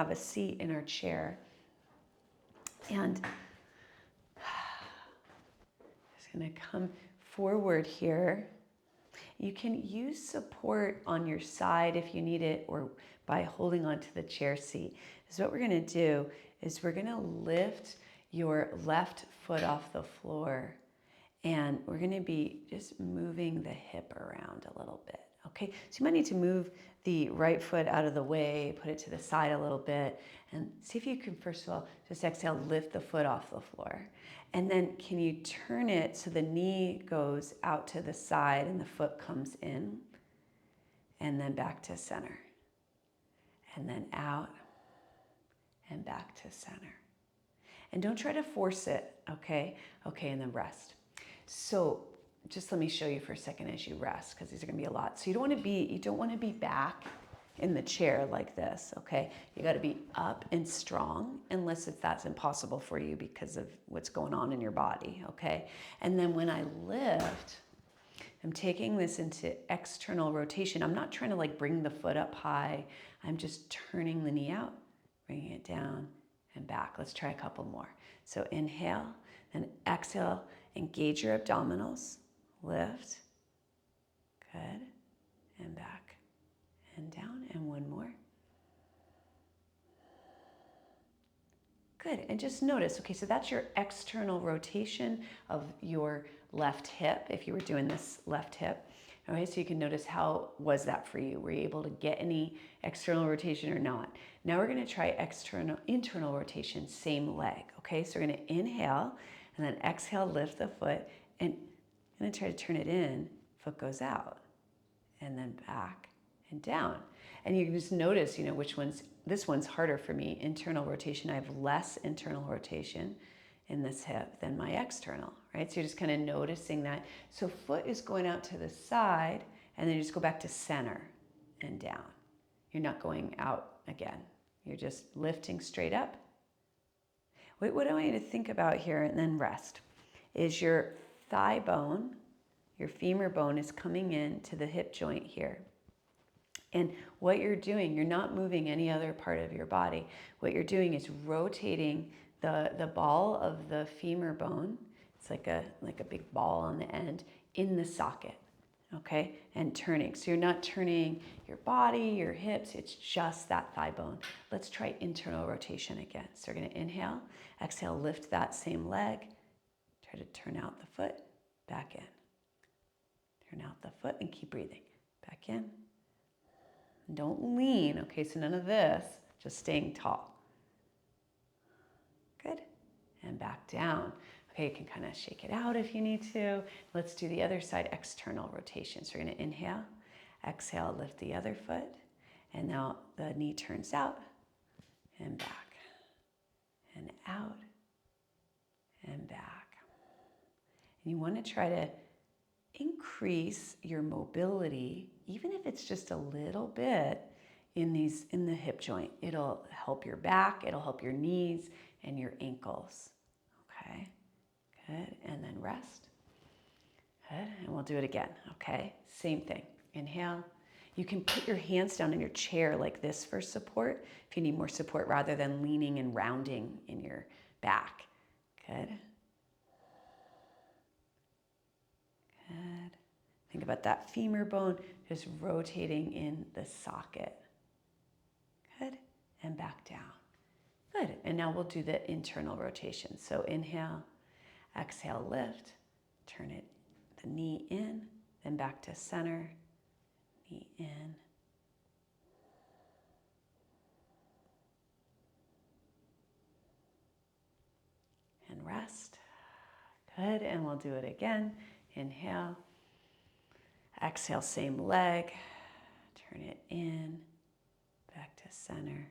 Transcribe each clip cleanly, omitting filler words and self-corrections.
have a seat in our chair. And just gonna come forward here. You can use support on your side if you need it, or by holding onto the chair seat. So what we're gonna do is we're gonna lift your left foot off the floor, and we're gonna be just moving the hip around a little bit, okay? So you might need to move the right foot out of the way, put it to the side a little bit, and see if you can, first of all, just exhale, lift the foot off the floor. And then can you turn it so the knee goes out to the side and the foot comes in, and then back to center, and then out and back to center. And don't try to force it, okay? Okay, and then rest. So just let me show you for a second as you rest, because these are gonna be a lot. So you don't wanna be back in the chair like this, okay? You gotta be up and strong, unless that's impossible for you because of what's going on in your body, okay? And then when I lift, I'm taking this into external rotation. I'm not trying to like bring the foot up high. I'm just turning the knee out, bringing it down and back. Let's try a couple more. So inhale, then exhale, engage your abdominals, lift, good, and back and down, and one more. Good, and just notice, okay, so that's your external rotation of your left hip, if you were doing this left hip. Okay, so you can notice, how was that for you? Were you able to get any external rotation or not? Now we're gonna try internal rotation, same leg, okay? So we're gonna inhale, and then exhale, lift the foot, and I'm gonna try to turn it in, foot goes out, and then back and down. And you can just notice, this one's harder for me, internal rotation. I have less internal rotation in this hip than my external, right? So you're just kind of noticing that. So foot is going out to the side, and then you just go back to center and down. You're not going out again. You're just lifting straight up. What I want you to think about here, and then rest, is your thigh bone, your femur bone is coming in to the hip joint here. And what you're doing, you're not moving any other part of your body. What you're doing is rotating the ball of the femur bone. It's like a big ball on the end in the socket, okay? And turning. So you're not turning your body, your hips, it's just that thigh bone. Let's try internal rotation again. So we're gonna inhale, exhale, lift that same leg, try to turn out the foot, back in. Turn out the foot and keep breathing. Back in. Don't lean, okay, so none of this, just staying tall. Good, and back down. Okay, you can kind of shake it out if you need to. Let's do the other side, external rotation. So we're gonna inhale, exhale, lift the other foot, and now the knee turns out, and back, and out, and back. And you wanna try to increase your mobility, even if it's just a little bit in the hip joint. It'll help your back, it'll help your knees and your ankles. Okay, good, and then rest. Good, and we'll do it again, okay? Same thing, inhale. You can put your hands down in your chair like this for support, if you need more support, rather than leaning and rounding in your back. Good. Good. Think about that femur bone just rotating in the socket. Good. And back down. Good. And now we'll do the internal rotation. So inhale, exhale, lift, turn it, the knee in, then back to center, knee in. And rest. Good. And we'll do it again. Inhale, exhale, same leg, turn it in, back to center,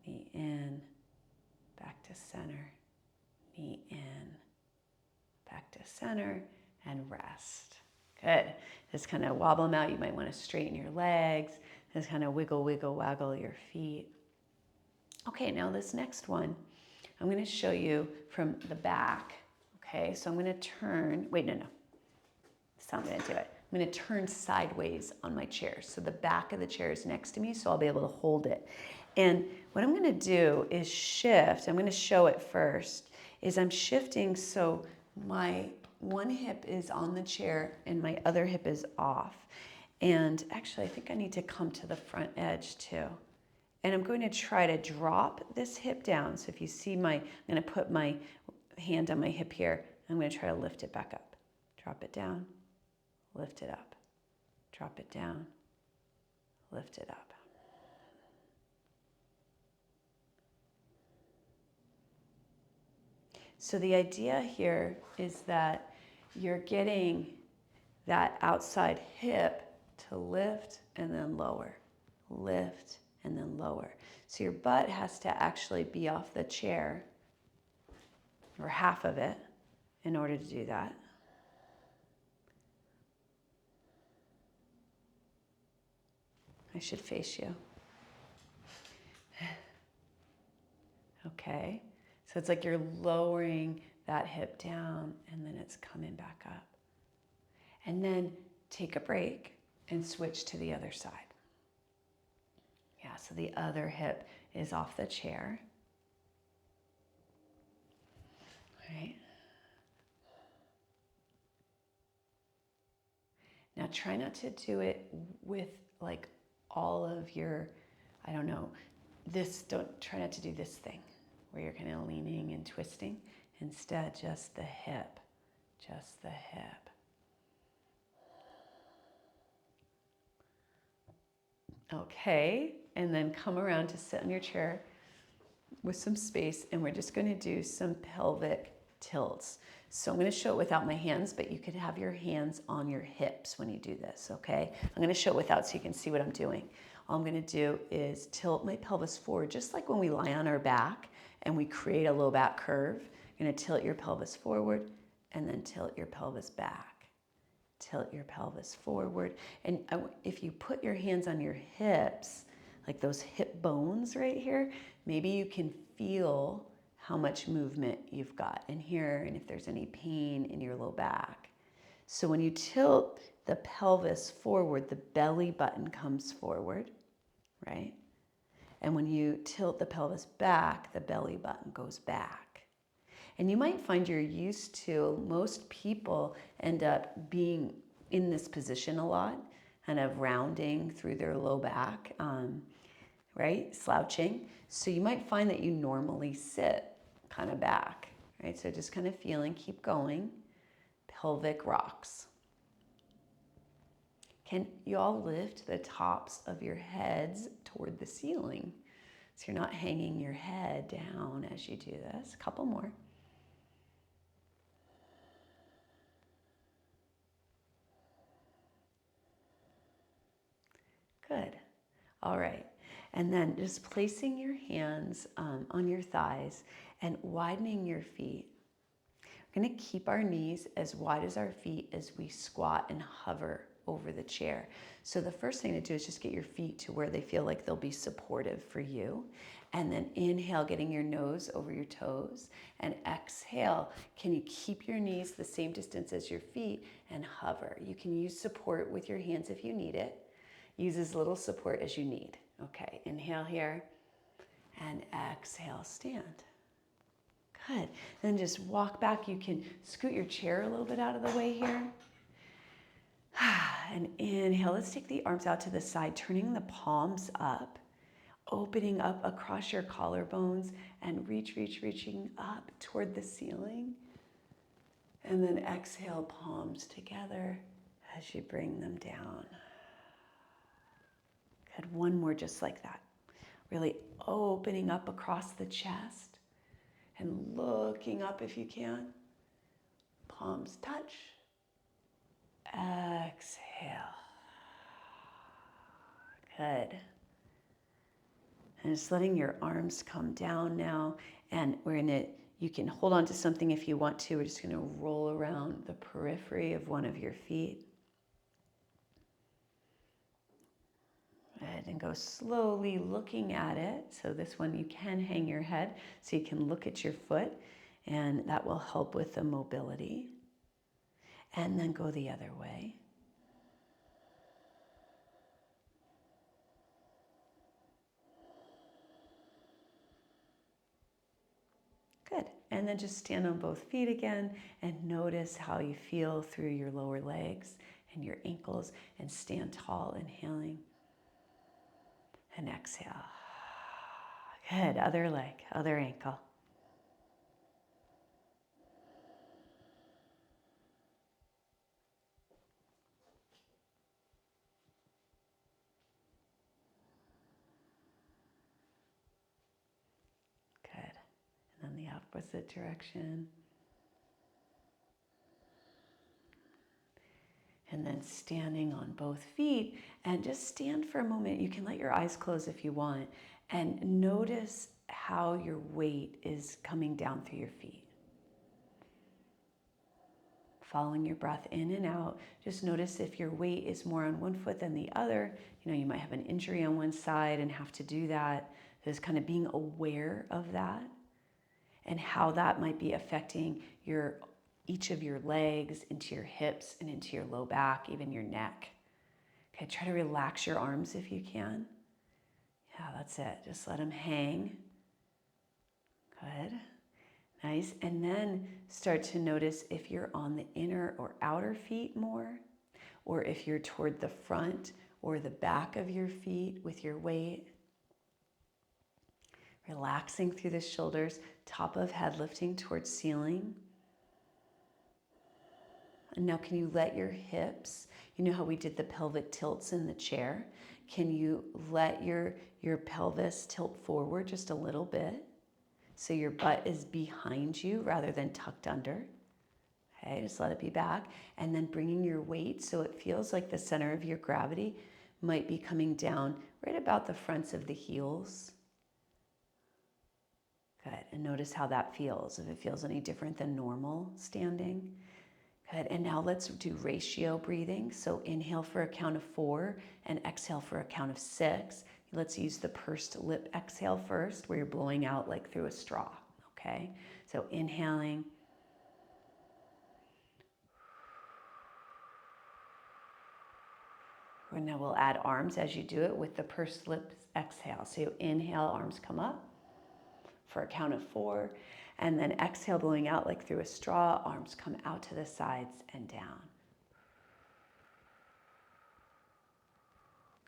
knee in, back to center, knee in, back to center, and rest. Good. Just kind of wobble them out. You might want to straighten your legs. Just kind of wiggle, wiggle, waggle your feet. Okay, now this next one, I'm going to show you from the back. Okay, so I'm going to turn, that's how I'm going to do it. I'm going to turn sideways on my chair. So the back of the chair is next to me, so I'll be able to hold it. And what I'm going to do is shift. I'm going to show it first. Is I'm shifting so my one hip is on the chair and my other hip is off. And actually, I think I need to come to the front edge too. And I'm going to try to drop this hip down. So if you see I'm going to put my hand on my hip here. I'm going to try to lift it back up. Drop it down, lift it up. Drop it down, lift it up. So the idea here is that you're getting that outside hip to lift and then lower, lift and then lower. So your butt has to actually be off the chair, or half of it, in order to do that. I should face you. Okay. So it's like you're lowering that hip down and then it's coming back up. And then take a break and switch to the other side. Yeah, so the other hip is off the chair. All right. Now try not to do it with like all of your, I don't know, try not to do this thing where you're kind of leaning and twisting. Instead, just the hip, just the hip. Okay, and then come around to sit in your chair with some space, and we're just going to do some pelvic tilts. So I'm going to show it without my hands, but you could have your hands on your hips when you do this, okay? I'm going to show it without so you can see what I'm doing. All I'm going to do is tilt my pelvis forward, just like when we lie on our back and we create a low back curve. You're going to tilt your pelvis forward and then tilt your pelvis back. Tilt your pelvis forward. And if you put your hands on your hips, like those hip bones right here, maybe you can feel how much movement you've got in here and if there's any pain in your low back. So when you tilt the pelvis forward, the belly button comes forward, right? And when you tilt the pelvis back, the belly button goes back. And you might find you're used to, most people end up being in this position a lot, kind of rounding through their low back, right? Slouching. So you might find that you normally sit kind of back, right? So just kind of feeling, keep going. Pelvic rocks. Can you all lift the tops of your heads toward the ceiling? So you're not hanging your head down as you do this. A couple more. Good. All right. And then just placing your hands on your thighs and widening your feet. We're going to keep our knees as wide as our feet as we squat and hover over the chair. So the first thing to do is just get your feet to where they feel like they'll be supportive for you. And then inhale, getting your nose over your toes. And exhale, can you keep your knees the same distance as your feet and hover? You can use support with your hands if you need it. Use as little support as you need. Okay, inhale here and exhale, stand. Good. Then just walk back. You can scoot your chair a little bit out of the way here. And inhale. Let's take the arms out to the side, turning the palms up, opening up across your collarbones and reaching up toward the ceiling. And then exhale, palms together as you bring them down. Good. One more just like that. Really opening up across the chest and looking up if you can. Palms touch. Exhale. Good. And just letting your arms come down now. And you can hold on to something if you want to. We're just going to roll around the periphery of one of your feet. And go slowly looking at it. So this one you can hang your head so you can look at your foot, and that will help with the mobility. And then go the other way. Good. And then just stand on both feet again and notice how you feel through your lower legs and your ankles, and stand tall, inhaling, and exhale. Good. Other leg, other ankle. Good. And then the opposite direction. And then standing on both feet, and just stand for a moment. You can let your eyes close if you want, and notice how your weight is coming down through your feet. Following your breath in and out, just notice if your weight is more on one foot than the other. You might have an injury on one side and have to do that. Just kind of being aware of that and how that might be affecting each of your legs, into your hips and into your low back, even your neck. Okay, try to relax your arms if you can. Yeah, that's it. Just let them hang. Good. Nice. And then start to notice if you're on the inner or outer feet more, or if you're toward the front or the back of your feet with your weight. Relaxing through the shoulders, top of head lifting towards ceiling. And now can you let your hips, you know how we did the pelvic tilts in the chair? Can you let your pelvis tilt forward just a little bit so your butt is behind you rather than tucked under? Okay, just let it be back. And then bringing your weight so it feels like the center of your gravity might be coming down right about the fronts of the heels. Good. And notice how that feels, if it feels any different than normal standing. Good. And now let's do ratio breathing. So inhale for a count of 4 and exhale for a count of 6. Let's use the pursed lip exhale first, where you're blowing out like through a straw. Okay. So inhaling. And now we'll add arms as you do it with the pursed lips exhale. So you inhale, arms come up for a count of 4. And then exhale, blowing out like through a straw, arms come out to the sides and down.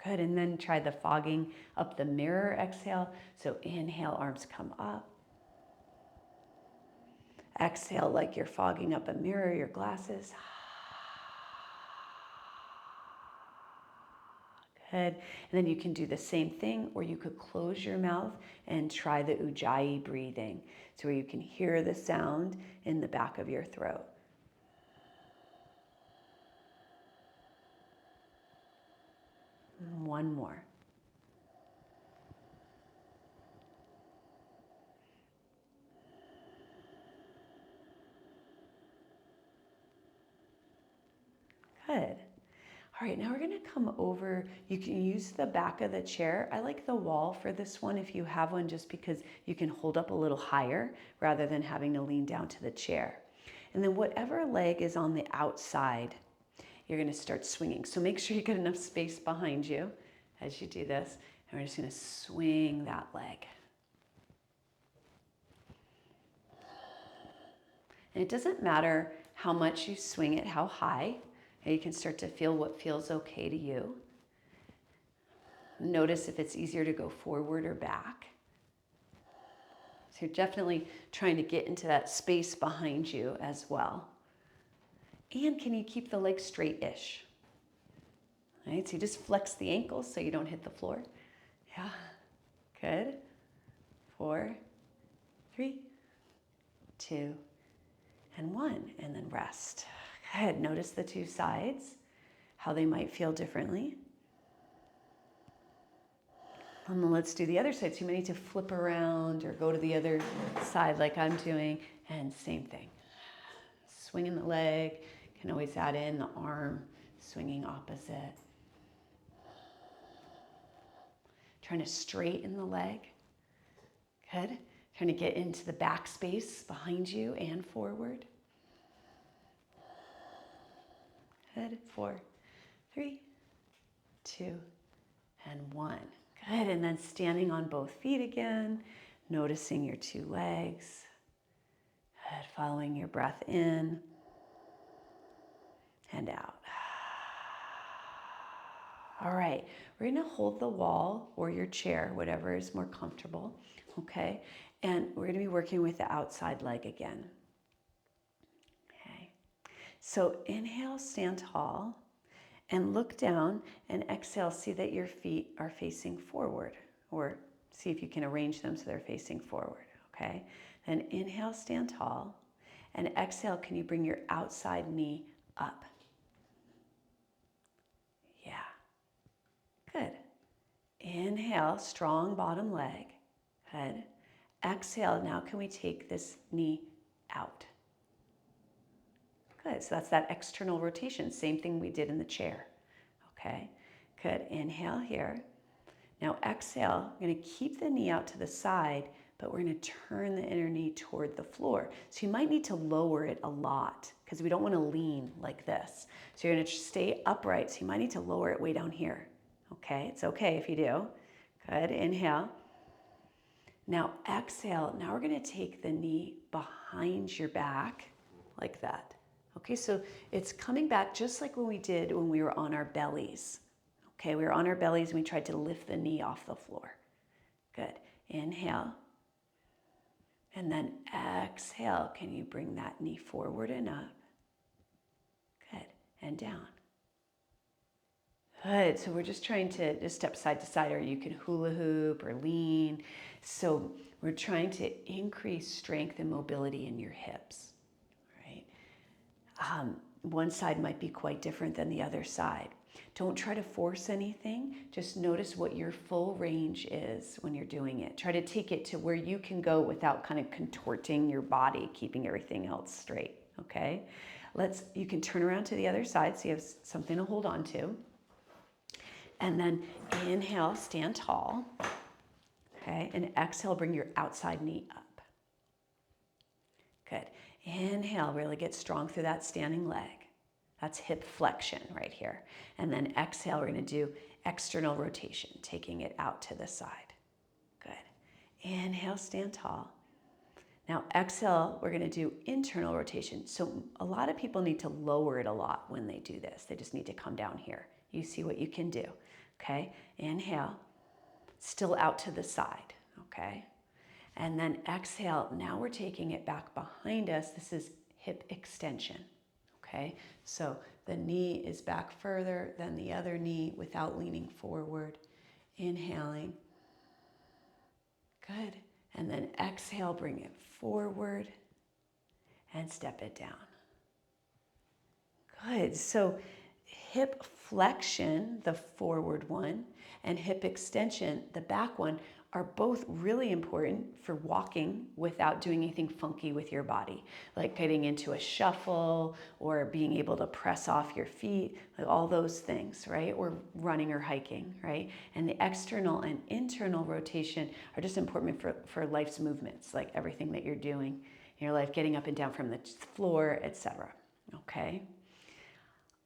Good, and then try the fogging up the mirror exhale. So inhale, arms come up. Exhale like you're fogging up a mirror, your glasses. Good, and then you can do the same thing, or you could close your mouth and try the Ujjayi breathing. So where you can hear the sound in the back of your throat. One more. Good. All right, now we're gonna come over. You can use the back of the chair. I like the wall for this one if you have one, just because you can hold up a little higher rather than having to lean down to the chair. And then whatever leg is on the outside, you're gonna start swinging. So make sure you get enough space behind you as you do this. And we're just gonna swing that leg. And it doesn't matter how much you swing it, how high. And you can start to feel what feels okay to you. Notice if it's easier to go forward or back. So you're definitely trying to get into that space behind you as well. And can you keep the leg straight-ish? Right, so you just flex the ankles so you don't hit the floor. Yeah, good. 4, 3, 2, and 1, and then rest. Good, notice the two sides, how they might feel differently. And then let's do the other side. So you may need to flip around or go to the other side like I'm doing, and same thing. Swinging the leg, can always add in the arm, swinging opposite. Trying to straighten the leg. Good. Trying to get into the back space behind you and forward. Good. 4, 3, 2, and 1. Good. And then standing on both feet again, noticing your two legs. Good. Following your breath in and out. All right, we're gonna hold the wall or your chair, whatever is more comfortable, okay? And we're gonna be working with the outside leg again. Okay, so inhale, stand tall, and look down, and exhale, see that your feet are facing forward, or see if you can arrange them so they're facing forward, okay? Then inhale, stand tall, and exhale, can you bring your outside knee up? Yeah, good. Inhale, strong bottom leg, good. Exhale, now can we take this knee out? Good, so that's that external rotation, same thing we did in the chair, okay? Good, inhale here. Now exhale, I'm gonna keep the knee out to the side, but we're gonna turn the inner knee toward the floor. So you might need to lower it a lot because we don't wanna lean like this. So you're gonna stay upright, so you might need to lower it way down here, okay? It's okay if you do. Good, inhale. Now exhale, now we're gonna take the knee behind your back like that. Okay, so it's coming back just like when we did when we were on our bellies. Okay, we were on our bellies and we tried to lift the knee off the floor. Good, inhale. And then exhale, can you bring that knee forward and up? Good, and down. Good, so we're just trying to just step side to side, or you can hula hoop or lean. So we're trying to increase strength and mobility in your hips, right? One side might be quite different than the other side. Don't try to force anything. Just notice what your full range is when you're doing it. Try to take it to where you can go without kind of contorting your body, keeping everything else straight, okay? You can turn around to the other side so you have something to hold on to. And then inhale, stand tall, okay? And exhale, bring your outside knee up. Good. Inhale, really get strong through that standing leg. That's hip flexion right here. And then exhale, we're gonna do external rotation, taking it out to the side. Good. Inhale, stand tall. Now exhale, we're gonna do internal rotation. So a lot of people need to lower it a lot when they do this. They just need to come down here. You see what you can do, okay? Inhale, still out to the side, okay? And then exhale, now we're taking it back behind us. This is hip extension, okay? So the knee is back further than the other knee without leaning forward. Inhaling, good. And then exhale, bring it forward and step it down. Good, so hip flexion, the forward one, and hip extension, the back one, are both really important for walking without doing anything funky with your body, like getting into a shuffle or being able to press off your feet, like all those things, right? Or running or hiking, right? And the external and internal rotation are just important for life's movements, like everything that you're doing in your life, getting up and down from the floor, etc. Okay?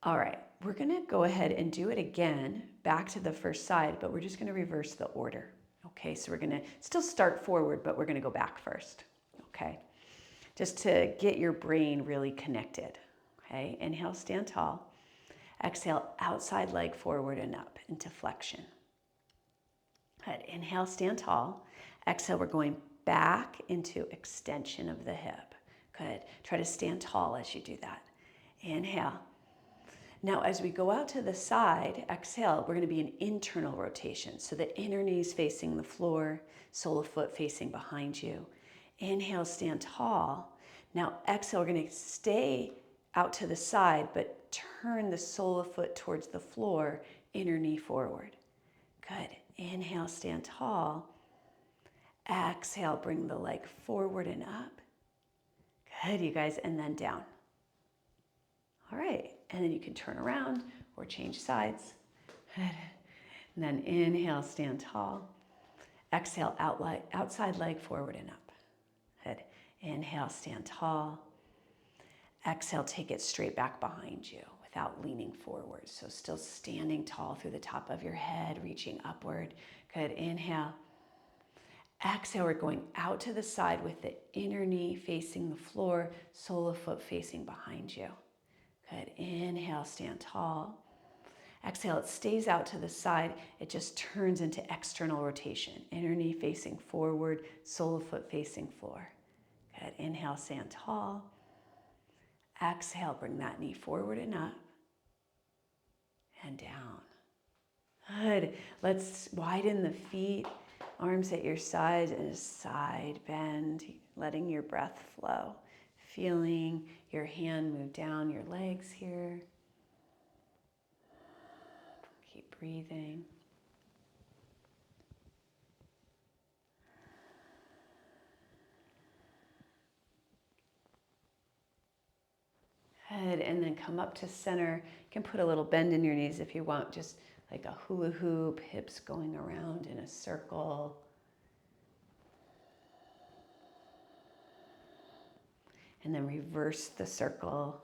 All right, we're gonna go ahead and do it again, back to the first side, but we're just gonna reverse the order. Okay, so we're gonna still start forward, but we're gonna go back first, okay? Just to get your brain really connected, okay? Inhale, stand tall. Exhale, outside leg forward and up into flexion. Good, inhale, stand tall. Exhale, we're going back into extension of the hip. Good, try to stand tall as you do that. Inhale. Now, as we go out to the side, exhale, we're gonna be an internal rotation. So the inner knee's facing the floor, sole of foot facing behind you. Inhale, stand tall. Now, exhale, we're gonna stay out to the side, but turn the sole of foot towards the floor, inner knee forward. Good. Inhale, stand tall. Exhale, bring the leg forward and up. Good, you guys, and then down. All right, and then you can turn around or change sides. And then inhale, stand tall. Exhale, outside leg forward and up. Good. Inhale, stand tall. Exhale, take it straight back behind you without leaning forward. So still standing tall through the top of your head, reaching upward. Good. Inhale. Exhale, we're going out to the side with the inner knee facing the floor, sole of foot facing behind you. Good. Inhale, stand tall. Exhale, it stays out to the side. It just turns into external rotation. Inner knee facing forward, sole of foot facing floor. Good. Inhale, stand tall. Exhale, bring that knee forward and up and down. Good. Let's widen the feet, arms at your sides, and a side bend, letting your breath flow. Feeling your hand move down your legs here. Keep breathing. Good. And then come up to center. You can put a little bend in your knees if you want, just like a hula hoop, hips going around in a circle. And then reverse the circle.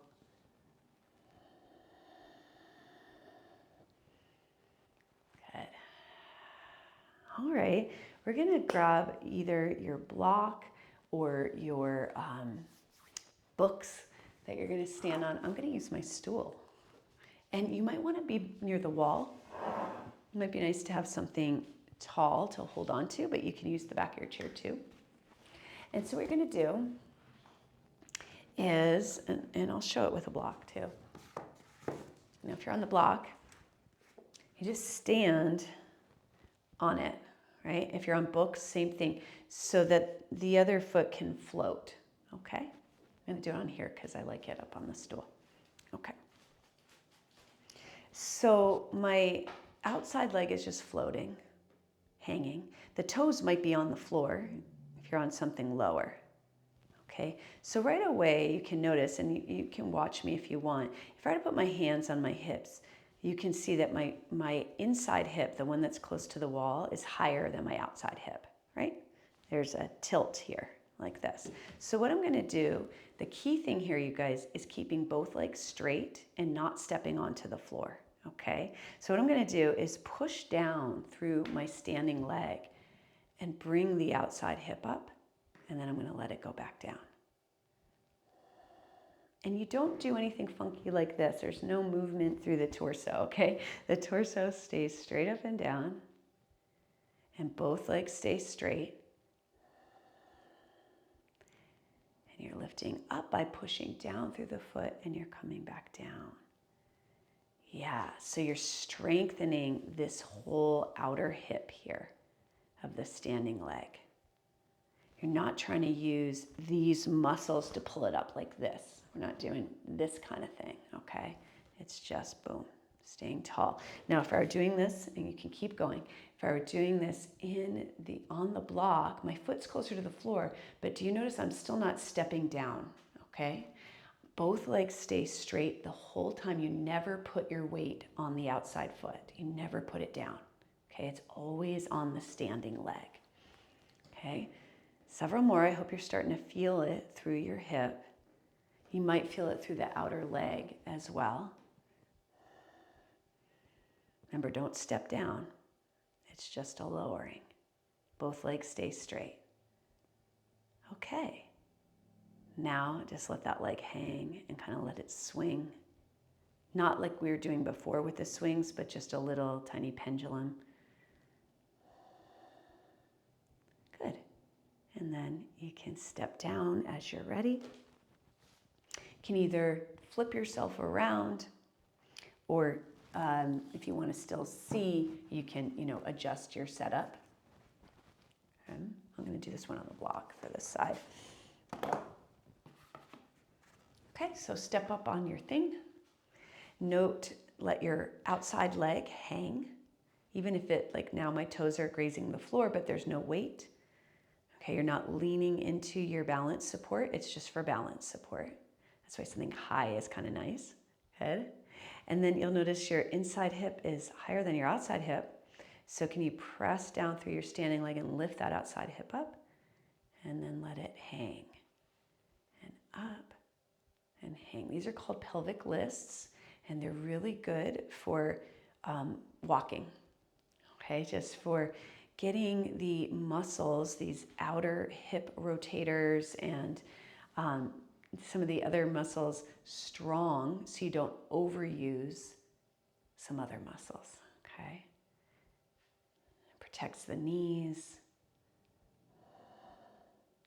Good. All right, we're gonna grab either your block or your books that you're gonna stand on. I'm gonna use my stool. And you might wanna be near the wall. It might be nice to have something tall to hold on to, but you can use the back of your chair too. And so what you're gonna do is, and I'll show it with a block too. Now if you're on the block, you just stand on it, right? If you're on books, same thing, so that the other foot can float, okay? I'm gonna do it on here because I like it up on the stool. Okay. So my outside leg is just floating, hanging. The toes might be on the floor if you're on something lower. Okay, so right away you can notice, and you can watch me if you want, if I were to put my hands on my hips, you can see that my inside hip, the one that's close to the wall, is higher than my outside hip, right? There's a tilt here, like this. So what I'm gonna do, the key thing here, you guys, is keeping both legs straight and not stepping onto the floor, okay? So what I'm gonna do is push down through my standing leg and bring the outside hip up, and then I'm gonna let it go back down. And you don't do anything funky like this. There's no movement through the torso, okay? The torso stays straight up and down, and both legs stay straight. And you're lifting up by pushing down through the foot, and you're coming back down. Yeah, so you're strengthening this whole outer hip here of the standing leg. You're not trying to use these muscles to pull it up like this. We're not doing this kind of thing, okay? It's just boom, staying tall. Now, if I were doing this, and you can keep going, if I were doing this on the block, my foot's closer to the floor, but do you notice I'm still not stepping down, okay? Both legs stay straight the whole time. You never put your weight on the outside foot. You never put it down, okay? It's always on the standing leg, okay? Several more. I hope you're starting to feel it through your hip. You might feel it through the outer leg as well. Remember, don't step down. It's just a lowering. Both legs stay straight. Okay. Now just let that leg hang and kind of let it swing. Not like we were doing before with the swings, but just a little tiny pendulum. Good. And then you can step down as you're ready. You can either flip yourself around, or if you want to still see, you can, adjust your setup. Okay. I'm going to do this one on the block for this side. Okay, so step up on your thing. Note, let your outside leg hang, even if it, like now my toes are grazing the floor, but there's no weight. Okay, you're not leaning into your balance support. It's just for balance support. That's why something high is kind of nice. Good. And then you'll notice your inside hip is higher than your outside hip. So can you press down through your standing leg and lift that outside hip up? And then let it hang. And up and hang. These are called pelvic lists, and they're really good for walking. Okay, just for getting the muscles, these outer hip rotators and some of the other muscles strong so you don't overuse some other muscles, okay? It protects the knees.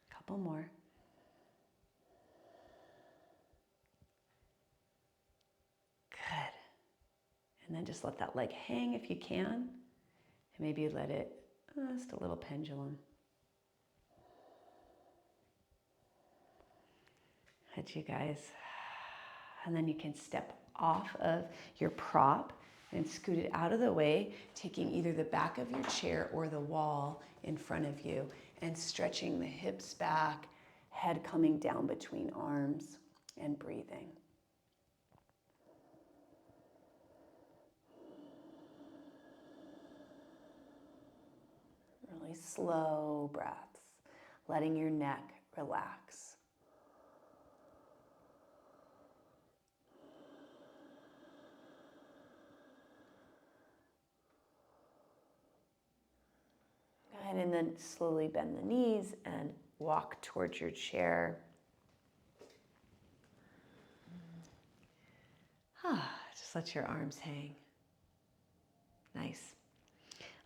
A couple more. Good. And then just let that leg hang if you can. And maybe let it, just a little pendulum. Good, you guys. And then you can step off of your prop and scoot it out of the way, taking either the back of your chair or the wall in front of you and stretching the hips back, head coming down between arms and breathing. Really slow breaths, letting your neck relax. And then slowly bend the knees and walk towards your chair. Just let your arms hang. Nice.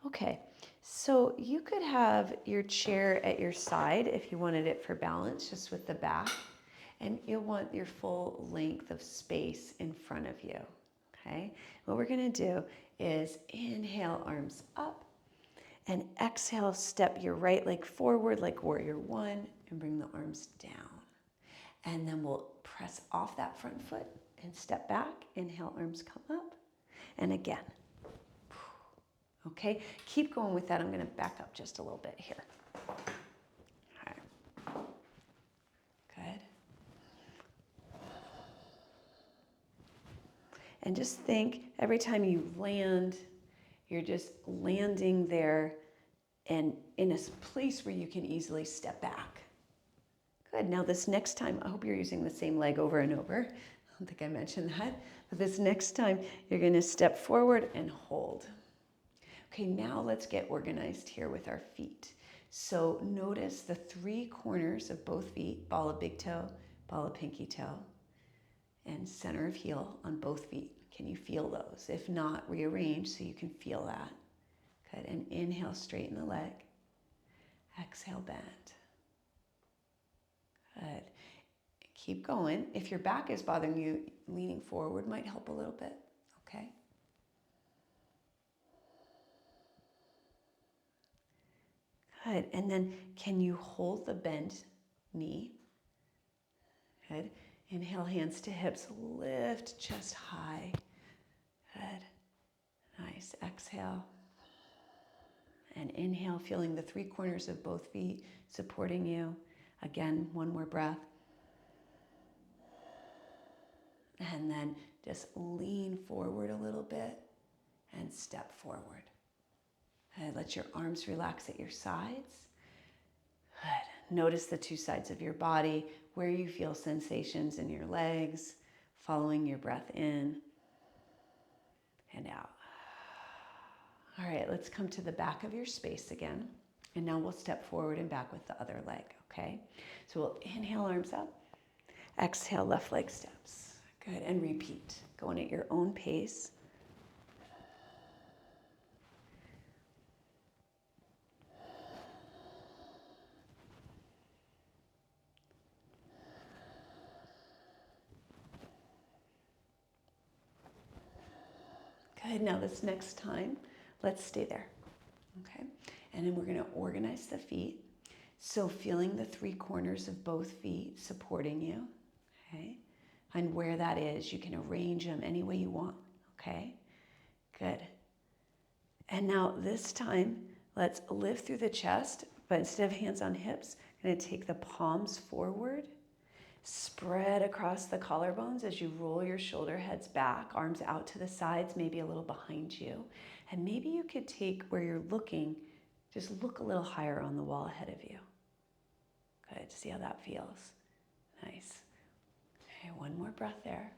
Okay, so you could have your chair at your side if you wanted it for balance, just with the back. And you'll want your full length of space in front of you. Okay, what we're going to do is inhale, arms up. And exhale, step your right leg forward like warrior one and bring the arms down. And then we'll press off that front foot and step back. Inhale, arms come up. And again. Okay, keep going with that. I'm going to back up just a little bit here. All right. Good. And just think every time you land, you're just landing there and in a place where you can easily step back. Good. Now this next time, I hope you're using the same leg over and over. I don't think I mentioned that. But this next time, you're going to step forward and hold. Okay, now let's get organized here with our feet. So notice the three corners of both feet, ball of big toe, ball of pinky toe, and center of heel on both feet. Can you feel those? If not, rearrange so you can feel that. Good, and inhale, straighten the leg. Exhale, bend. Good. Keep going. If your back is bothering you, leaning forward might help a little bit, okay? Good, and then can you hold the bent knee? Good. Inhale, hands to hips, lift chest high. Good. Nice. Exhale. And inhale, feeling the three corners of both feet supporting you. Again, one more breath. And then just lean forward a little bit and step forward. And let your arms relax at your sides. Good. Notice the two sides of your body, where you feel sensations in your legs, following your breath in and out. All right, let's come to the back of your space again. And now we'll step forward and back with the other leg, okay? So we'll inhale, arms up. Exhale, left leg steps. Good, and repeat. Going at your own pace. Good, now this next time, let's stay there, okay? And then we're gonna organize the feet. So feeling the three corners of both feet supporting you, okay? And where that is, you can arrange them any way you want, okay? Good. And now this time, let's lift through the chest, but instead of hands on hips, I'm gonna take the palms forward, spread across the collarbones as you roll your shoulder heads back, arms out to the sides, maybe a little behind you. And maybe you could take where you're looking, just look a little higher on the wall ahead of you. Good, see how that feels. Nice. Okay, one more breath there.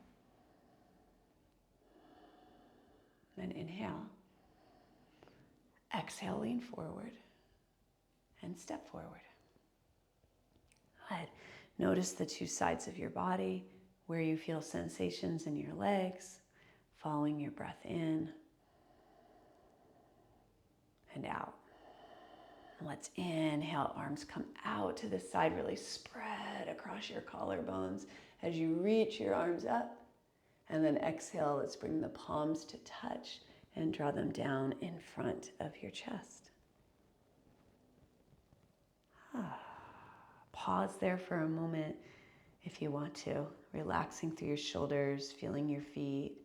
Then inhale. Exhale, lean forward and step forward. Good. Notice the two sides of your body, where you feel sensations in your legs, following your breath in and out. Let's inhale, arms come out to the side, really spread across your collarbones as you reach your arms up. And then exhale, let's bring the palms to touch and draw them down in front of your chest. Pause there for a moment if you want to, relaxing through your shoulders, feeling your feet,